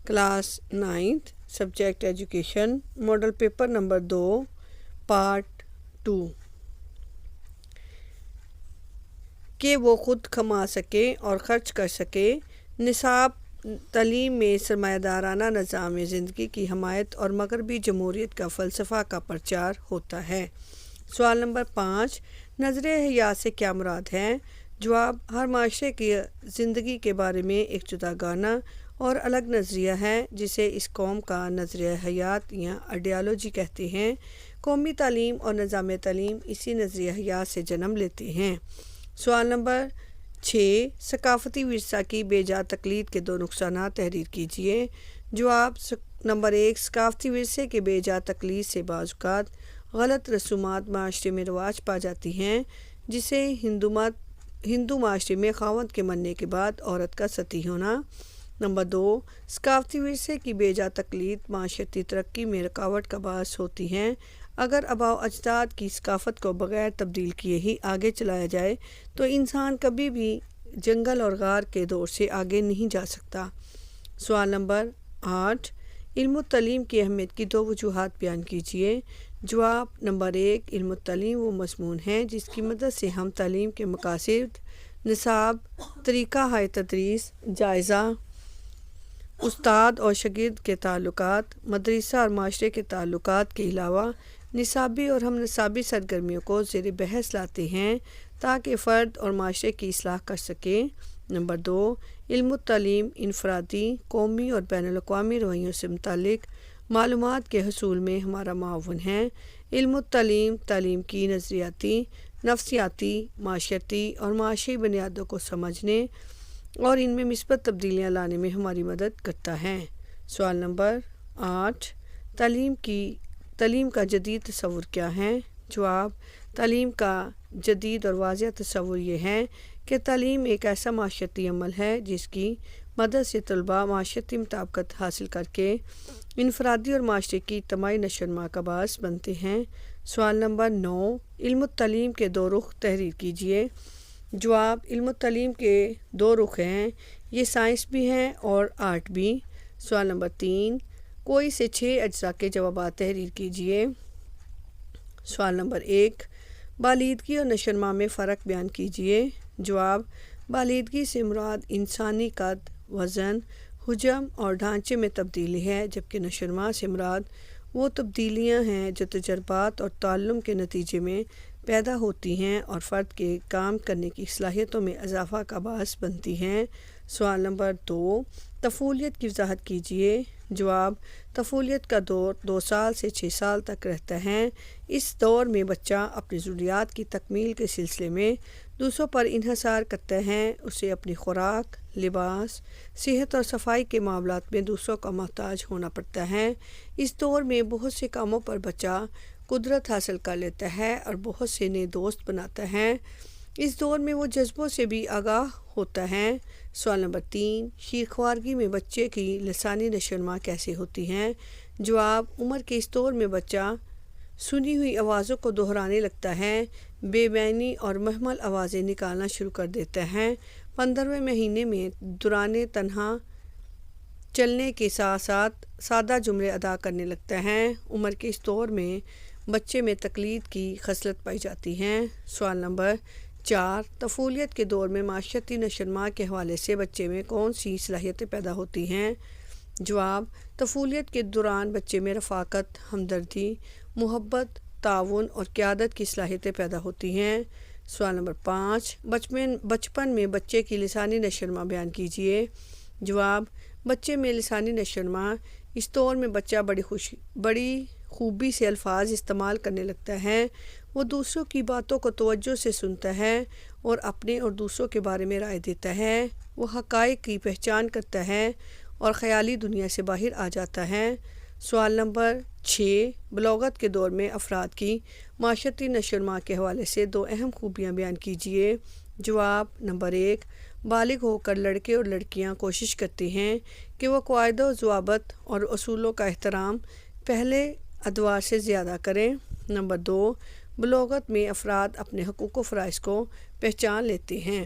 Class 9th subject education model paper number 2 part 2 کہ وہ خود کما سکے اور خرچ کر سکے۔ نصاب تعلیم میں سرمایہ دارانہ نظام زندگی کی حمایت اور مغربی جمہوریت کا فلسفہ کا پرچار ہوتا ہے۔ سوال نمبر 5، نظریہ حیات سے کیا مراد ہے؟ جواب، ہر معاشرے کی زندگی کے بارے میں ایک جداگانہ اور الگ نظریہ ہے جسے اس قوم کا نظریہ حیات یا آئیڈیالوجی کہتے ہیں۔ قومی تعلیم اور نظام تعلیم اسی نظریہ حیات سے جنم لیتے ہیں۔ سوال نمبر 6، ثقافتی ورثہ کی بے جا تقلید کے 2 نقصانات تحریر کیجیے۔ جواب، نمبر 1، ثقافتی ورثے کے بے جا تقلید سے بعض اوقات غلط رسومات معاشرے میں رواج پا جاتی ہیں، جسے ہندو معاشرے میں خاوند کے مرنے کے بعد عورت کا ستی ہونا۔ نمبر 2، ثقافتی ورثے کی بے جا تقلید معاشرتی ترقی میں رکاوٹ کا باعث ہوتی ہیں۔ اگر آباء و اجداد کی ثقافت کو بغیر تبدیل کیے ہی آگے چلایا جائے تو انسان کبھی بھی جنگل اور غار کے دور سے آگے نہیں جا سکتا۔ سوال نمبر 8، علم التعلیم کی اہمیت کی 2 وجوہات بیان کیجیے۔ جواب، نمبر 1، علم التعلیم وہ مضمون ہے جس کی مدد سے ہم تعلیم کے مقاصد، نصاب، طریقہ ہائے تدریس، جائزہ، استاد اور شاگرد کے تعلقات، مدرسہ اور معاشرے کے تعلقات کے علاوہ نصابی اور ہم نصابی سرگرمیوں کو زیر بحث لاتے ہیں تاکہ فرد اور معاشرے کی اصلاح کر سکیں۔ نمبر 2، علم التعلیم انفرادی، قومی اور بین الاقوامی رویوں سے متعلق معلومات کے حصول میں ہمارا معاون ہے۔ علم التعلیم تعلیم کی نظریاتی، نفسیاتی، معاشرتی اور معاشی بنیادوں کو سمجھنے اور ان میں مثبت تبدیلیاں لانے میں ہماری مدد کرتا ہے۔ سوال نمبر 8، تعلیم کا جدید تصور کیا ہے؟ جواب، تعلیم کا جدید اور واضح تصور یہ ہے کہ تعلیم ایک ایسا معاشرتی عمل ہے جس کی مدد سے طلباء معاشرتی مطابقت حاصل کر کے انفرادی اور معاشرے کی اجتماعی نشو و نما کا باعث بنتے ہیں۔ سوال نمبر 9، علم التعلیم کے 2 رخ تحریر کیجیے۔ جواب، علم التعلیم کے 2 رخ ہیں، یہ سائنس بھی ہیں اور آرٹ بھی۔ سوال نمبر 3، کوئی سے 6 اجزاء کے جوابات تحریر کیجیے۔ سوال نمبر 1، بالیدگی اور نشو و نما میں فرق بیان کیجیے۔ جواب، بالیدگی سے مراد انسانی قد، وزن، حجم اور ڈھانچے میں تبدیلی ہے، جبکہ نشو و نما سے مراد وہ تبدیلیاں ہیں جو تجربات اور تعلم کے نتیجے میں پیدا ہوتی ہیں اور فرد کے کام کرنے کی صلاحیتوں میں اضافہ کا باعث بنتی ہیں۔ سوال نمبر 2، طفولیت کی وضاحت کیجیے۔ جواب، طفولیت کا دور 2 سال سے 6 سال تک رہتا ہے۔ اس دور میں بچہ اپنی ضروریات کی تکمیل کے سلسلے میں دوسروں پر انحصار کرتا ہے۔ اسے اپنی خوراک، لباس، صحت اور صفائی کے معاملات میں دوسروں کا محتاج ہونا پڑتا ہے۔ اس دور میں بہت سے کاموں پر بچہ قدرت حاصل کر لیتا ہے اور بہت سے نئے دوست بناتا ہے۔ اس دور میں وہ جذبوں سے بھی آگاہ ہوتا ہے۔ سوال نمبر 3، شیخوارگی میں بچے کی لسانی نشو و نما کیسے ہوتی ہے؟ جواب، عمر کے اس دور میں بچہ سنی ہوئی آوازوں کو دہرانے لگتا ہے، بے معنی اور مہمل آوازیں نکالنا شروع کر دیتا ہے۔ 15ویں مہینے میں دوران تنہا چلنے کے ساتھ ساتھ سادہ جملے ادا کرنے لگتا ہے۔ عمر کے اس دور میں بچے میں تقلید کی خصلت پائی جاتی ہے۔ سوال نمبر 4، طفولیت کے دور میں معاشرتی نشو و نما کے حوالے سے بچے میں کون سی صلاحیتیں پیدا ہوتی ہیں؟ جواب، طفولیت کے دوران بچے میں رفاقت، ہمدردی، محبت، تعاون اور قیادت کی صلاحیتیں پیدا ہوتی ہیں۔ سوال نمبر 5، بچپن میں بچے کی لسانی نشو و نما بیان کیجیے۔ جواب، بچے میں لسانی نشو و نما اس دور میں بچہ بڑی خوبی سے الفاظ استعمال کرنے لگتا ہے۔ وہ دوسروں کی باتوں کو توجہ سے سنتا ہے اور اپنے اور دوسروں کے بارے میں رائے دیتا ہے۔ وہ حقائق کی پہچان کرتا ہے اور خیالی دنیا سے باہر آ جاتا ہے۔ سوال نمبر 6، بلوغت کے دور میں افراد کی معاشرتی نشو و نما کے حوالے سے 2 اہم خوبیاں بیان کیجیے۔ جواب، نمبر 1، بالغ ہو کر لڑکے اور لڑکیاں کوشش کرتے ہیں کہ وہ قواعد و ضوابط اور اصولوں کا احترام پہلے ادوار سے زیادہ کریں۔ نمبر 2، بلوغت میں افراد اپنے حقوق و فرائض کو پہچان لیتے ہیں۔